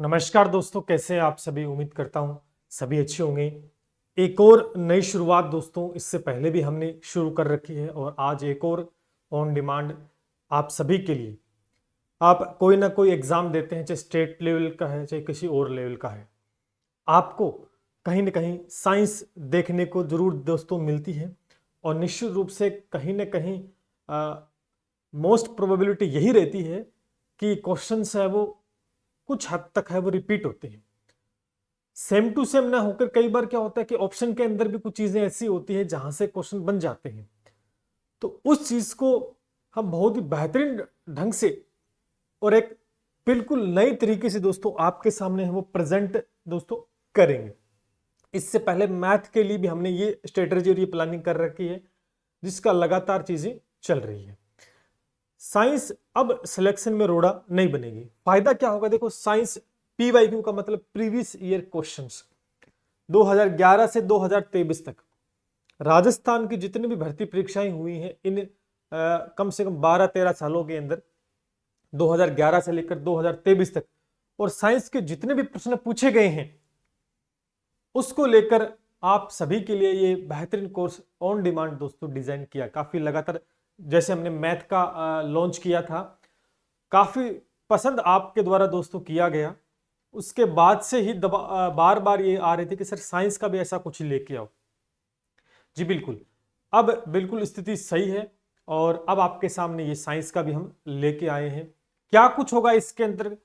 नमस्कार दोस्तों, कैसे हैं आप सभी। उम्मीद करता हूं सभी अच्छे होंगे। एक और नई शुरुआत दोस्तों, इससे पहले भी हमने शुरू कर रखी है और आज एक और ऑन डिमांड आप सभी के लिए। आप कोई ना कोई एग्जाम देते हैं, चाहे स्टेट लेवल का है चाहे किसी और लेवल का है, आपको कहीं ना कहीं साइंस देखने को जरूर दोस्तों मिलती है और निश्चित रूप से कहीं ना कहीं मोस्ट प्रोबेबिलिटी यही रहती है कि क्वेश्चंस है वो कुछ हद तक है वो रिपीट होते हैं, सेम टू सेम ना होकर। कई बार क्या होता है कि ऑप्शन के अंदर भी कुछ चीजें ऐसी होती है जहां से क्वेश्चन बन जाते हैं, तो उस चीज को हम बहुत ही बेहतरीन ढंग से और एक बिल्कुल नई तरीके से दोस्तों आपके सामने है वो प्रेजेंट दोस्तों करेंगे। इससे पहले मैथ के लिए भी हमने ये स्ट्रेटेजी और ये प्लानिंग कर रखी है जिसका लगातार चीजें चल रही है। साइंस अब सिलेक्शन में रोड़ा नहीं बनेगी। फायदा क्या होगा, देखो साइंस पीवाईक्यू का मतलब प्रीवियस ईयर क्वेश्चंस 2011 से 2023 तक राजस्थान की जितनी भी भर्ती परीक्षाएं हुई हैं इन कम से कम 12-13 सालों के अंदर 2011 से लेकर 2023 तक, और साइंस के जितने भी प्रश्न पूछे गए हैं उसको लेकर आप सभी के लिए ये बेहतरीन कोर्स ऑन डिमांड दोस्तों डिजाइन किया। काफी लगातार जैसे हमने मैथ का लॉन्च किया था, काफी पसंद आपके द्वारा दोस्तों किया गया। उसके बाद से ही बार बार ये आ रहे थे कि सर साइंस का भी ऐसा कुछ लेके आओ। जी बिल्कुल, अब बिल्कुल स्थिति सही है और अब आपके सामने ये साइंस का भी हम लेके आए हैं। क्या कुछ होगा इसके अंदर,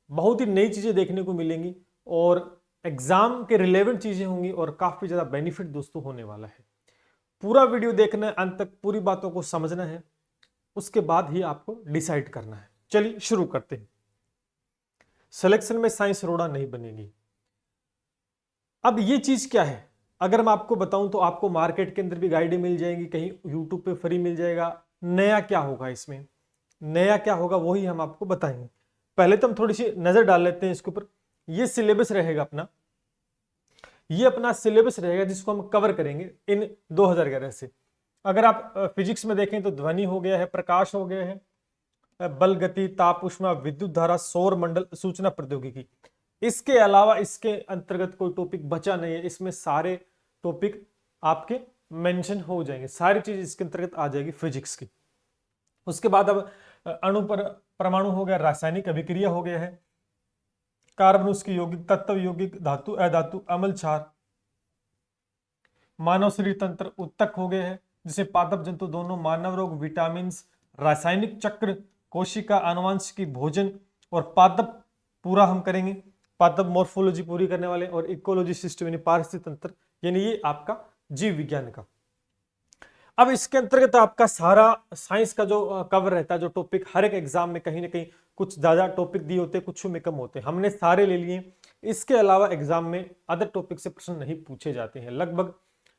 बहुत ही नई चीजें देखने को मिलेंगी और एग्जाम के रिलेवेंट चीजें होंगी और काफी ज्यादा बेनिफिट दोस्तों होने वाला है। पूरा वीडियो देखना है, अंत तक पूरी बातों को समझना है, उसके बाद ही आपको डिसाइड करना है। चलिए शुरू करते हैं। सिलेक्शन में साइंस रोड़ा नहीं बनेगी। अब ये चीज क्या है, अगर मैं आपको बताऊं तो आपको मार्केट के अंदर भी गाइडें मिल जाएंगी, कहीं यूट्यूब पे फ्री मिल जाएगा। नया क्या होगा इसमें, नया क्या होगा वही हम आपको बताएंगे। पहले तो हम थोड़ी सी नजर डाल लेते हैं इसके ऊपर। ये सिलेबस रहेगा अपना, ये अपना सिलेबस रहेगा जिसको हम कवर करेंगे इन 2011 से। अगर आप फिजिक्स में देखें तो ध्वनि हो गया है, प्रकाश हो गया है, बल, गति, ताप, ऊष्मा, विद्युत धारा, सौर मंडल, सूचना प्रौद्योगिकी। इसके अलावा इसके अंतर्गत कोई टॉपिक बचा नहीं है। इसमें सारे टॉपिक आपके मेंशन हो जाएंगे, सारी चीज इसके अंतर्गत आ जाएगी फिजिक्स की। उसके बाद अब अणु पर परमाणु हो गया, रासायनिक अभिक्रिया हो गया है, कार्बन उसकी यौगिक, तत्व यौगिक, धातु अधातु, अम्ल क्षार, मानव शरीर तंत्र, उत्तक हो गए हैं जिसे पादप जंतु दोनों, मानव रोग, विटामिन, रासायनिक चक्र, कोशिका, आनुवंशिकी, भोजन और पादप पूरा हम करेंगे। पादप मॉर्फोलॉजी पूरी करने वाले, और इकोलॉजी सिस्टम यानी पारिस्थितिक तंत्र, यानी ये आपका जीव विज्ञान का। अब इसके अंतर्गत आपका सारा साइंस का जो कवर रहता है, जो टॉपिक हर एक एग्जाम में कहीं ना कहीं कुछ ज्यादा टॉपिक दिए होते हैं, कुछ में कम होते हैं, हमने सारे ले लिए। इसके अलावा एग्जाम में अदर टॉपिक से प्रश्न नहीं पूछे जाते हैं। लगभग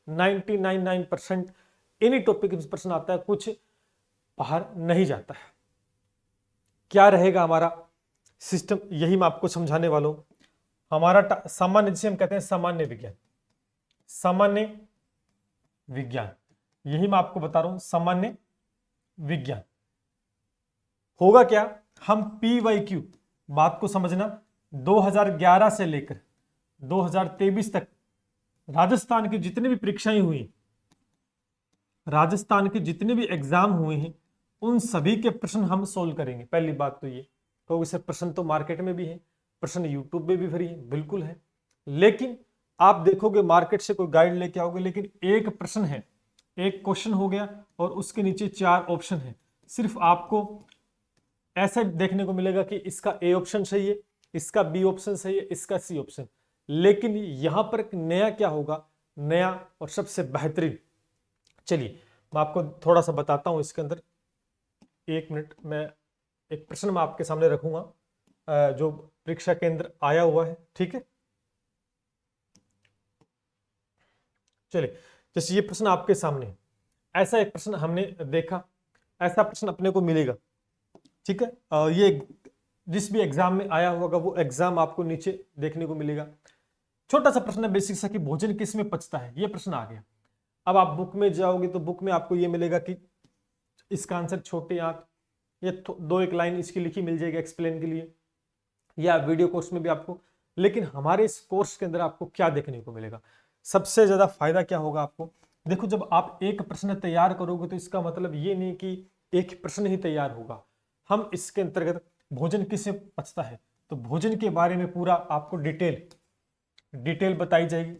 99% इन्हीं टॉपिक से प्रश्न आता है, कुछ बाहर नहीं जाता है। क्या रहेगा हमारा सिस्टम, यही मैं आपको समझाने वाला हूं। हमारा सामान्य, जिसे हम कहते हैं सामान्य विज्ञान, सामान्य विज्ञान, यही मैं आपको बता रहा हूं। सामान्य विज्ञान होगा क्या, हम पीवाईक्यू, बात को समझना, 2011 से लेकर 2023 तक राजस्थान की जितनी भी परीक्षाएं हुई, राजस्थान के जितने भी एग्जाम हुए हैं, उन सभी के प्रश्न हम सोल्व करेंगे। पहली बात तो ये, क्योंकि सर प्रश्न तो मार्केट में भी है, प्रश्न यूट्यूब पे भी फ्री है, बिल्कुल है, लेकिन आप देखोगे मार्केट से कोई गाइड लेके आओगे, लेकिन एक प्रश्न है, एक क्वेश्चन हो गया और उसके नीचे 4 ऑप्शन है। सिर्फ आपको ऐसा देखने को मिलेगा कि इसका ए ऑप्शन सही है, इसका बी ऑप्शन सही है, इसका सी ऑप्शन। लेकिन यहां पर एक नया क्या होगा, नया और सबसे बेहतरीन, चलिए मैं आपको थोड़ा सा बताता हूं इसके अंदर। एक मिनट, मैं एक प्रश्न मैं आपके सामने रखूंगा जो परीक्षा केंद्र आया हुआ है, ठीक है। चलिए, जैसे ये प्रश्न आपके सामने है, ऐसा एक प्रश्न हमने देखा, ऐसा प्रश्न अपने को मिलेगा, ठीक है। ये जिस भी एग्जाम में आया होगा वो एग्जाम आपको नीचे देखने को मिलेगा। छोटा सा प्रश्न है बेसिक सा कि भोजन किस में पचता है, ये प्रश्न आ गया। अब आप बुक में जाओगे तो बुक में आपको ये मिलेगा कि इसका आंसर छोटे आंत, ये 2-1 लाइन इसकी लिखी मिल जाएगी एक्सप्लेन के लिए। या वीडियो कोर्स में भी आपको। लेकिन हमारे इस कोर्स के अंदर आपको क्या देखने को मिलेगा, सबसे ज्यादा फायदा क्या होगा आपको। देखो, जब आप एक प्रश्न तैयार करोगे तो इसका मतलब ये नहीं कि एक प्रश्न ही तैयार होगा। हम इसके अंतर्गत भोजन किससे पचता है, तो भोजन के बारे में पूरा आपको डिटेल बताई जाएगी,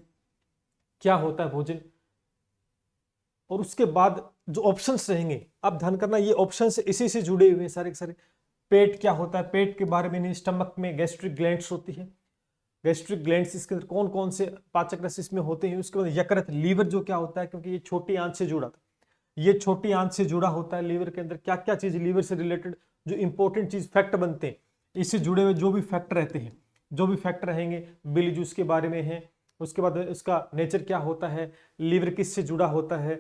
क्या होता है भोजन। और उसके बाद जो ऑप्शंस रहेंगे, आप ध्यान करना, ये ऑप्शंस इसी से जुड़े हुए हैं सारे के सारे। पेट क्या होता है, पेट के बारे में नहीं, स्टमक में गैस्ट्रिक ग्लैंड्स होती है, गैस्ट्रिक ग्लैंड्स इसके अंदर कौन कौन से पाचक रस इसमें होते हैं। उसके बाद यकृत, लीवर जो क्या होता है, क्योंकि ये छोटी आंत से जुड़ा था, ये छोटी आंत से जुड़ा होता है। लीवर के अंदर क्या क्या चीज, लीवर से रिलेटेड जो इंपॉर्टेंट चीज फैक्ट बनते हैं, इससे जुड़े हुए जो भी फैक्ट रहते हैं, जो भी फैक्ट रहेंगे, बिली जूस के बारे में है। उसके बाद इसका नेचर क्या होता है, लीवर किससे जुड़ा होता है,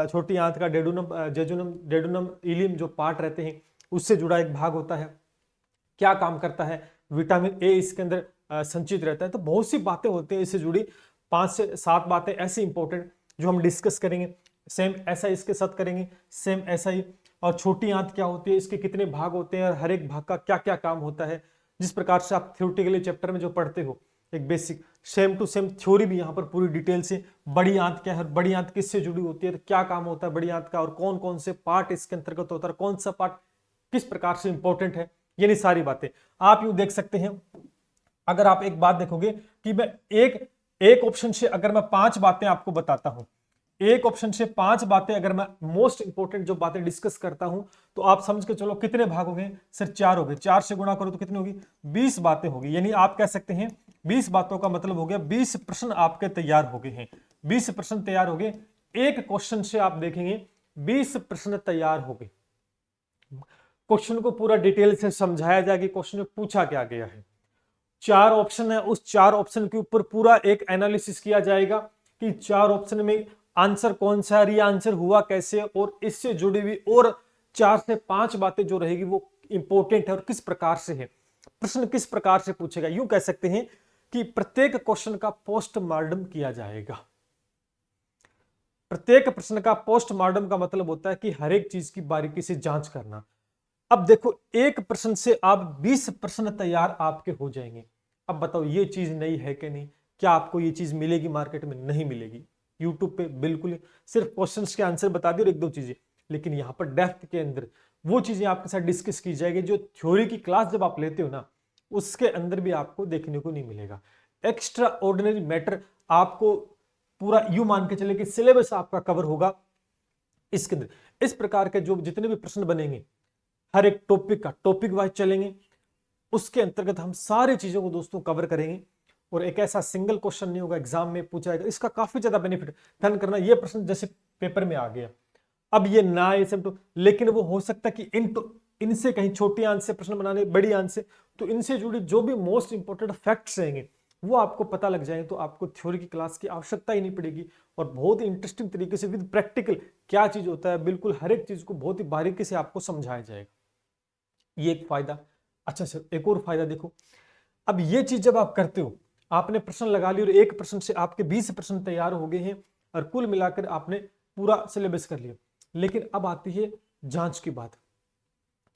छोटी आंत का डेडुनम इलियम जो पार्ट रहते हैं उससे जुड़ा एक भाग होता है, क्या काम करता है, विटामिन ए इसके अंदर संचित रहता है। तो बहुत सी बातें होती हैं इससे जुड़ी, 5 से 7 बातें ऐसी इंपॉर्टेंट जो हम डिस्कस करेंगे। सेम ऐसा इसके साथ करेंगे, सेम ऐसा ही। और छोटी आंत क्या होती है, इसके कितने भाग होते हैं और हर एक भाग का क्या क्या काम होता है, जिस प्रकार से आप थ्योरेटिकली चैप्टर में जो पढ़ते हो एक basic, same to same theory भी यहाँ पर पूरी डिटेल से। बड़ी आंत क्या है, बड़ी आंत किससे जुड़ी होती है, क्या काम होता है बड़ी आंत का, और कौन कौन से पार्ट इसके अंतर्गत होता है, कौन सा पार्ट किस प्रकार से इंपॉर्टेंट है, ये नहीं सारी बातें आप यूं देख सकते हैं। अगर आप एक बात देखोगे कि मैं एक एक ऑप्शन से अगर मैं 5 बातें आपको बताता हूं, एक ऑप्शन से 5 बातें अगर मैं मोस्ट इंपोर्टेंट जो बातें डिस्कस करता हूं, तो आप समझ के चलो कितने भाग हो गए सर, 4 हो गए। 4 से गुणा करो तो कितनी होगी, 20 बातें होगी। यानी आप कह सकते हैं 20 बातों का मतलब हो गया 20 प्रश्न आपके तैयार हो गए हैं। 20 प्रश्न तैयार हो गए, एक क्वेश्चन से आप देखेंगे 20 प्रश्न तैयार हो गए। क्वेश्चन को पूरा डिटेल से समझाया जाएगा कि क्वेश्चन में पूछा क्या गया है। 4 ऑप्शन है, उस 4 ऑप्शन के ऊपर पूरा एक एनालिसिस किया जाएगा कि 4 ऑप्शन में आंसर कौन सा है, ये आंसर हुआ कैसे, और इससे जुड़ी हुई और 4 से 5 बातें जो रहेगी वो इंपॉर्टेंट है और किस प्रकार से है, प्रश्न किस प्रकार से पूछेगा। यूं कह सकते हैं कि प्रत्येक क्वेश्चन का पोस्टमार्टम किया जाएगा। प्रत्येक प्रश्न का पोस्टमार्टम का मतलब होता है कि हर एक चीज की बारीकी से जांच करना। अब देखो, एक प्रश्न से आप 20 प्रश्न तैयार आपके हो जाएंगे। अब बताओ ये चीज नई है कि नहीं, क्या आपको ये चीज मिलेगी मार्केट में, नहीं मिलेगी। यूट्यूब पे बिल्कुल सिर्फ क्वेश्चंस के आंसर बता दिए और 1-2 चीजें, लेकिन यहाँ पर डेप्थ के अंदर वो चीजें आपके साथ डिस्कस की जाएगी जो थ्योरी की क्लास जब आप लेते हो ना, उसके अंदर भी आपको देखने को नहीं मिलेगा। एक्स्ट्रा ऑर्डिनरी मैटर आपको पूरा यूं मान के चले कि सिलेबस आपका कवर होगा इसके अंदर। इस प्रकार के जो जितने भी प्रश्न बनेंगे, हर एक टॉपिक का टॉपिक वाइज चलेंगे, उसके अंतर्गत हम सारी चीजों को दोस्तों कवर करेंगे। और एक ऐसा सिंगल क्वेश्चन नहीं होगा एग्जाम में पूछा जाएगा, इसका काफी ज्यादा बेनिफिट ध्यान करना। ये प्रश्न जैसे पेपर में आ गया, अब ये ना ये सब तो, लेकिन वो हो सकता है कि इनसे कहीं छोटी आंत से प्रश्न बनाने, बड़ी आंत से, तो इनसे जुड़ी जो भी मोस्ट इंपोर्टेंट फैक्ट्स रहेंगे वो आपको पता लग जाए, तो आपको थ्योरी की क्लास की आवश्यकता ही नहीं पड़ेगी। और बहुत ही इंटरेस्टिंग तरीके से विद प्रैक्टिकल क्या चीज होता है, बिल्कुल हर एक चीज को बहुत ही बारीकी से आपको समझाया जाएगा। ये एक फायदा। अच्छा सर, एक और फायदा देखो, अब ये चीज जब आप करते हो, आपने प्रश्न लगा लिया और एक प्रश्न से आपके 20 प्रश्न तैयार हो गए हैं और कुल मिलाकर आपने पूरा सिलेबस कर लिया। लेकिन अब आती है जांच की बात।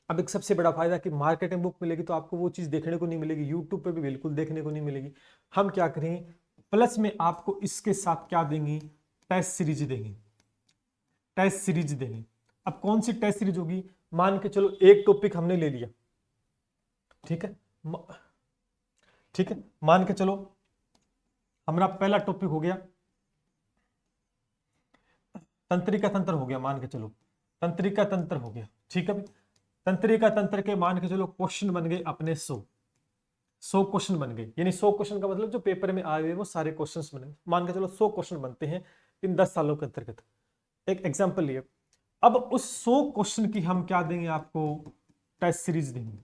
अब एक सबसे बड़ा फायदा कि मार्केट में बुक मिलेगी तो आपको वो चीज देखने को नहीं मिलेगी, यूट्यूब पे भी बिल्कुल देखने को नहीं मिलेगी। हम क्या करेंगे, प्लस में आपको इसके साथ क्या देंगे, टेस्ट सीरीज देंगे। टेस्ट सीरीज देंगे। अब कौन सी टेस्ट सीरीज होगी, मान के चलो एक टॉपिक हमने ले लिया, ठीक है, ठीक है, मान के चलो हमारा पहला टॉपिक हो गया तंत्रिका तंत्र हो गया, मान के चलो तंत्रिका तंत्र हो गया, ठीक है। तंत्रिका तंत्र के मान के चलो क्वेश्चन बन गए अपने 100 क्वेश्चन बन गए। यानी 100 क्वेश्चन का मतलब जो पेपर में आए हुए वो सारे क्वेश्चन बने, मान के चलो 100 क्वेश्चन बनते हैं इन 10 सालों के अंतर्गत। एक एग्जाम्पल लिए, अब उस 100 क्वेश्चन की हम क्या देंगे आपको, टेस्ट सीरीज देंगे।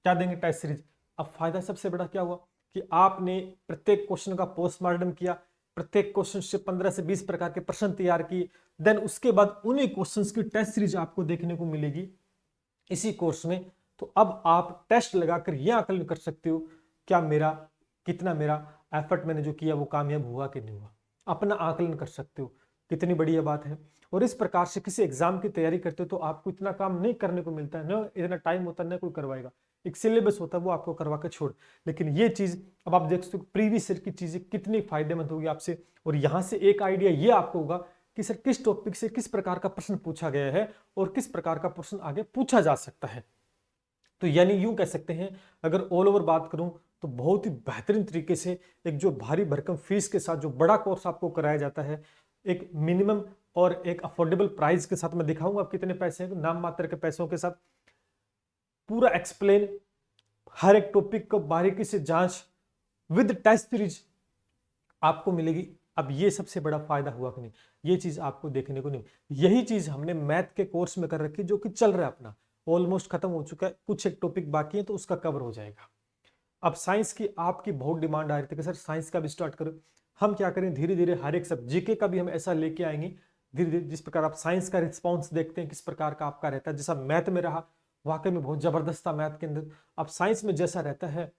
क्या देंगे, टेस्ट सीरीज। अब फायदा सबसे बड़ा क्या हुआ कि आपने प्रत्येक क्वेश्चन का पोस्टमार्टम किया, प्रत्येक क्वेश्चन से 15 से 20 प्रकार के प्रश्न तैयार किए, देन उसके बाद उन्हीं क्वेश्चंस की टेस्ट सीरीज आपको देखने को मिलेगी इसी कोर्स में। तो अब आप टेस्ट लगाकर यह आकलन कर सकते हो क्या मेरा, कितना मेरा एफर्ट मैंने जो किया वो कामयाब हुआ कि नहीं हुआ, अपना आकलन कर सकते हो। कितनी बढ़िया बात है। और इस प्रकार से किसी एग्जाम की तैयारी करते हो तो आपको इतना काम नहीं करने को मिलता है, ना इतना टाइम होता है, ना कोई करवाएगा। एक सिलेबस होता है वो आपको करवा के छोड़। लेकिन ये चीज अब आप देख सकते हो प्रीवियस ईयर की चीजें कितनी फायदेमंद होगी आपसे, और यहां से एक आइडिया ये आपको होगा कि सर किस टॉपिक से किस प्रकार का प्रश्न पूछा गया है और किस प्रकार का प्रश्न आगे पूछा जा सकता है। तो यानी यूं कह सकते हैं, अगर ऑल ओवर बात करूं तो बहुत ही बेहतरीन तरीके से एक जो भारी भरकम फीस के साथ जो बड़ा कोर्स आपको कराया जाता है, एक मिनिमम और एक अफोर्डेबल प्राइस के साथ मैं दिखाऊंगा आप कितने पैसे हैं, नाम मात्र के पैसों के साथ पूरा एक्सप्लेन, हर एक टॉपिक को बारीकी से जांच विद टेस्ट सीरीज आपको मिलेगी। अब ये सबसे बड़ा फायदा हुआ कि नहीं, ये चीज आपको देखने को नहीं। यही चीज हमने मैथ के कोर्स में कर रखी जो कि चल रहा है अपना, ऑलमोस्ट खत्म हो चुका है, कुछ एक टॉपिक बाकी है तो उसका कवर हो जाएगा। अब साइंस की आपकी बहुत डिमांड आ रही थी कि सर साइंस का भी स्टार्ट करो। हम क्या करें, धीरे धीरे हर एक सब जीके का भी हम ऐसा लेके आएंगे धीरे धीरे। जिस प्रकार आप साइंस का रिस्पॉन्स देखते हैं किस प्रकार का आपका रहता है, जैसा मैथ में रहा वाकई में बहुत जबरदस्त था मैथ के अंदर, अब साइंस में जैसा रहता है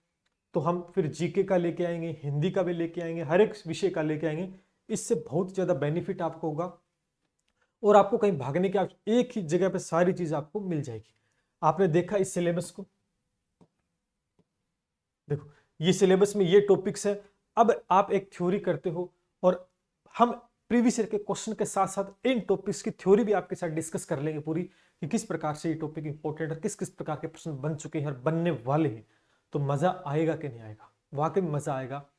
तो हम फिर जीके का लेके आएंगे, हिंदी का भी लेके आएंगे, हर एक विषय का लेके आएंगे। इससे बहुत ज्यादा बेनिफिट आपको होगा और आपको कहीं भागने की एक ही जगह पे सारी चीज आपको मिल जाएगी। आपने देखा इस सिलेबस को, देखो ये सिलेबस में ये टॉपिक्स है। अब आप एक थ्योरी करते हो और हम प्रीवियस ईयर के क्वेश्चन के साथ साथ इन टॉपिक्स की थ्योरी भी आपके साथ डिस्कस कर लेंगे पूरी, कि किस प्रकार से ये टॉपिक इंपॉर्टेंट है, किस किस प्रकार के प्रश्न बन चुके हैं और बनने वाले हैं। तो मजा आएगा कि नहीं आएगा, वाकई में मजा आएगा,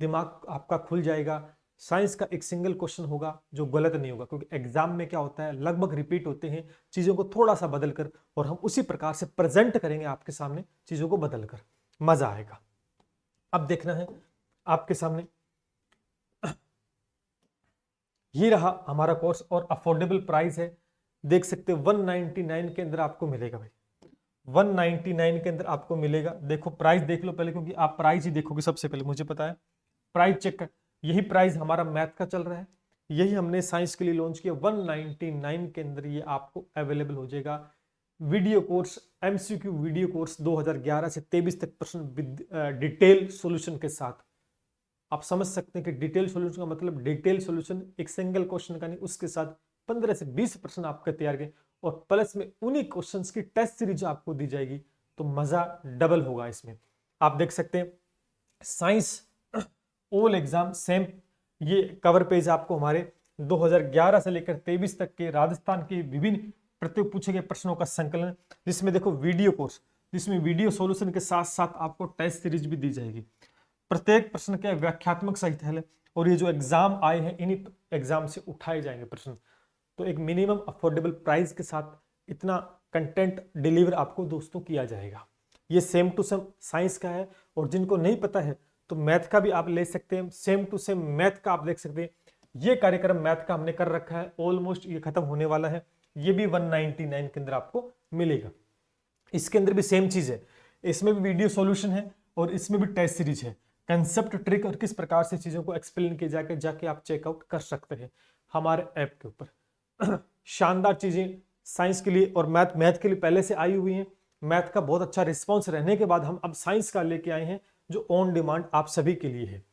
दिमाग आपका खुल जाएगा। साइंस का एक सिंगल क्वेश्चन होगा जो गलत नहीं होगा, क्योंकि एग्जाम में क्या होता है लगभग रिपीट होते हैं चीजों को थोड़ा सा बदल कर, और हम उसी प्रकार से प्रेजेंट करेंगे आपके सामने चीजों को बदल कर, मजा आएगा। अब देखना है आपके सामने, ये रहा हमारा कोर्स और अफोर्डेबल प्राइस है, देख सकते हैं 199 के अंदर आपको मिलेगा भाई, 199 के अंदर आपको मिलेगा। देखो प्राइस देख लो पहले, क्योंकि आप प्राइस ही देखोगे सबसे पहले, मुझे पता है प्राइस चेक कर। यही प्राइस हमारा मैथ का चल रहा है, यही हमने साइंस के लिए लॉन्च किया। 199 के अंदर ये आपको अवेलेबल हो जाएगा। Video course, MCQ video course 2011 से 23 तक प्रश्न डिटेल सॉल्यूशन के साथ। आप समझ सकते हैं कि डिटेल सॉल्यूशन का मतलब डिटेल सॉल्यूशन एक सिंगल क्वेश्चन का नहीं, उसके साथ 15 से 20 प्रश्न आपके तैयार किए, और प्लस में उन्हीं क्वेश्चंस की टेस्ट सीरीज आपको दी जाएगी, तो मजा डबल होगा इसमें। आप देख सकते हैं साइंस ऑल एग्जाम सेम, ये कवर पेज आपको हमारे 2011 से लेकर 23 तक के राजस्थान के विभिन्न प्रत्येक पूछे गए प्रश्नों का संकलन, जिसमें देखो वीडियो कोर्स, जिसमें वीडियो सॉल्यूशन के साथ साथ आपको टेस्ट सीरीज भी दी जाएगी। प्रत्येक प्रश्न के व्याख्यात्मक सहित है, और ये जो एग्जाम आए हैं इन्हीं एग्जाम से उठाए जाएंगे प्रश्न। तो एक मिनिमम अफोर्डेबल प्राइस के साथ इतना कंटेंट डिलीवर आपको दोस्तों किया जाएगा। ये सेम टू सेम साइंस का है, और जिनको नहीं पता है तो मैथ का भी आप ले सकते हैं, सेम टू सेम मैथ का आप देख सकते हैं। ये कार्यक्रम मैथ का हमने कर रखा है, ऑलमोस्ट ये खत्म होने वाला है, ये भी 199 के अंदर आपको मिलेगा। इसके अंदर भी सेम चीज है, इसमें भी वीडियो सॉल्यूशन है और इसमें भी टेस्ट सीरीज है, कंसेप्ट ट्रिक और किस प्रकार से चीजों को एक्सप्लेन किया जाके आप चेकआउट कर सकते हैं हमारे ऐप के ऊपर। शानदार चीजें साइंस के लिए और मैथ के लिए पहले से आई हुई हैं। मैथ का बहुत अच्छा रिस्पॉन्स रहने के बाद हम अब साइंस का लेके आए हैं, जो ऑन डिमांड आप सभी के लिए है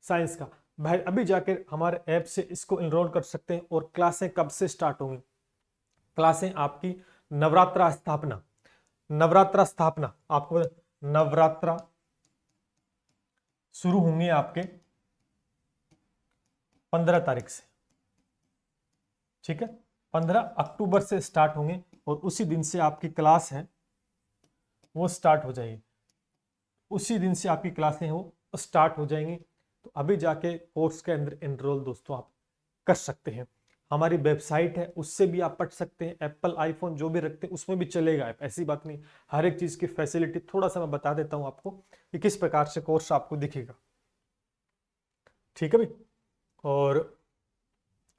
साइंस का। भाई अभी जाकर हमारे ऐप से इसको इनरोल कर सकते हैं। और क्लासें कब से स्टार्ट होंगी? क्लासें आपकी नवरात्रा स्थापना, नवरात्रा स्थापना आपको नवरात्रा शुरू होंगे आपके 15 तारीख से, ठीक है, 15 अक्टूबर से स्टार्ट होंगे, और उसी दिन से आपकी क्लास है वो स्टार्ट हो जाएगी, उसी दिन से आपकी क्लासें वो स्टार्ट हो जाएंगी। तो अभी जाके कोर्स के अंदर एनरोल दोस्तों आप कर सकते हैं। हमारी वेबसाइट है उससे भी आप पढ़ सकते हैं, एप्पल आईफोन जो भी रखते हैं उसमें भी चलेगा ऐप, ऐसी बात नहीं। हर एक चीज की फैसिलिटी थोड़ा सा मैं बता देता हूं आपको कि किस प्रकार से कोर्स आपको दिखेगा, ठीक है भाई। और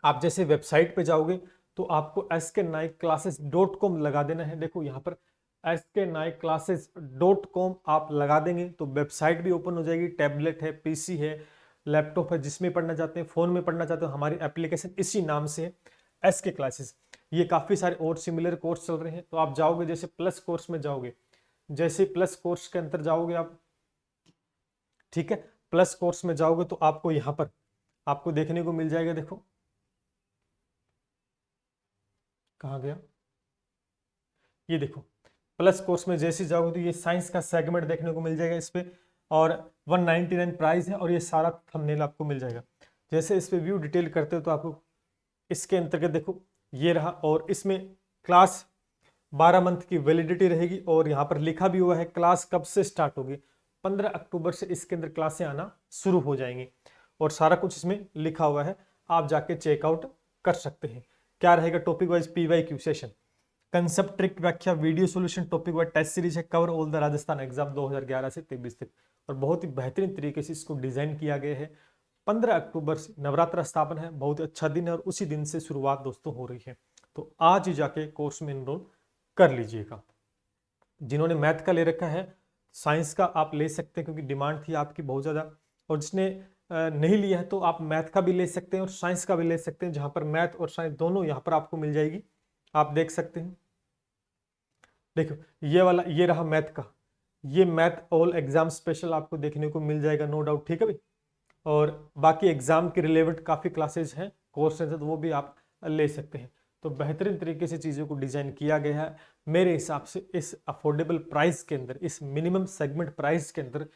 आप जैसे वेबसाइट पे जाओगे तो आपको sknaikclasses.com लगा देना है। देखो यहाँ पर sknaikclasses.com आप लगा देंगे तो वेबसाइट भी ओपन हो जाएगी। टैबलेट है, पीसी है, लैपटॉप है, जिसमें पढ़ना चाहते हैं, फोन में पढ़ना चाहते हो, हमारी एप्लीकेशन इसी नाम से है SK क्लासेस। ये काफी सारे और सिमिलर कोर्स चल रहे हैं, तो आप जाओगे जैसे प्लस कोर्स में जाओगे, जैसे प्लस कोर्स के अंदर जाओगे आप, ठीक है, प्लस कोर्स में जाओगे तो आपको यहाँ पर आपको देखने को मिल जाएगा। देखो कहाँ गया, ये देखो प्लस कोर्स में जैसे जाओगे तो ये साइंस का सेगमेंट देखने को मिल जाएगा इस पे, और 199 प्राइस है, और ये सारा थंबनेल आपको मिल जाएगा। जैसे इस पे व्यू डिटेल करते हो तो आपको इसके अंतर्गत देखो ये रहा, और इसमें क्लास 12 मंथ की वैलिडिटी रहेगी, और यहाँ पर लिखा भी हुआ है क्लास कब से स्टार्ट होगी। 15 अक्टूबर से इसके अंदर क्लासें आना शुरू हो जाएंगी, और सारा कुछ इसमें लिखा हुआ है, आप जाके चेकआउट कर सकते हैं। क्या रहेगा topic wise PYQ session, concept trick व्याख्या video solution, topic wise test series है, cover all the Rajasthan exam 2011 से 23 तक, और बहुत ही बेहतरीन तरीके से इसको डिजाइन किया गया है। 15 अक्टूबर से नवरात्र स्थापन है, बहुत अच्छा दिन है, और उसी दिन से शुरुआत दोस्तों हो रही है। तो आज ही जाके कोर्स में एनरोल कर लीजिएगा। जिन्होंने मैथ का ले रखा है, साइंस का आप ले सकते हैं क्योंकि डिमांड थी आपकी बहुत ज़्यादा, और जिसने नहीं लिया है तो आप मैथ का भी ले सकते हैं और साइंस का भी ले सकते हैं, जहां पर मैथ और साइंस दोनों यहां पर आपको मिल जाएगी। आप देख सकते हैं, देखो ये वाला ये रहा मैथ का, ये मैथ ऑल एग्जाम स्पेशल आपको देखने को मिल जाएगा, नो डाउट, ठीक है भाई। और बाकी एग्जाम के रिलेवेंट काफ़ी क्लासेज हैं, कोर्सेज हैं, तो वो भी आप ले सकते हैं। तो बेहतरीन तरीके से चीज़ों को डिज़ाइन किया गया है मेरे हिसाब से। इस अफोर्डेबल प्राइस के अंदर, इस मिनिमम सेगमेंट प्राइस के अंदर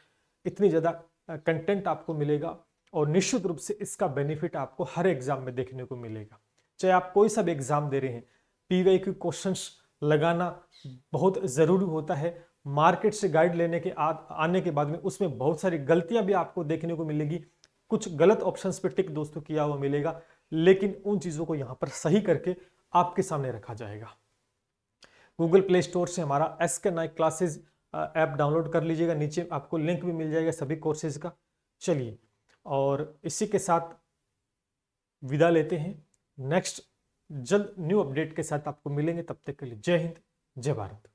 इतनी ज़्यादा कंटेंट आपको मिलेगा, और निश्चित रूप से इसका बेनिफिट आपको हर एग्जाम में देखने को मिलेगा। चाहे आप कोई सा भी एग्जाम दे रहे हैं, PYQ क्वेश्चंस लगाना बहुत ज़रूरी होता है। मार्केट से गाइड लेने के आने के बाद में उसमें बहुत सारी गलतियां भी आपको देखने को मिलेगी, कुछ गलत ऑप्शंस पे टिक दोस्तों किया हुआ मिलेगा, लेकिन उन चीज़ों को यहाँ पर सही करके आपके सामने रखा जाएगा। गूगल प्ले स्टोर से हमारा SK Naik classes app download कर लीजिएगा, नीचे आपको लिंक भी मिल जाएगा सभी कोर्सेज का। चलिए, और इसी के साथ विदा लेते हैं, नेक्स्ट जल्द न्यू अपडेट के साथ आपको मिलेंगे, तब तक के लिए जय हिंद, जय भारत।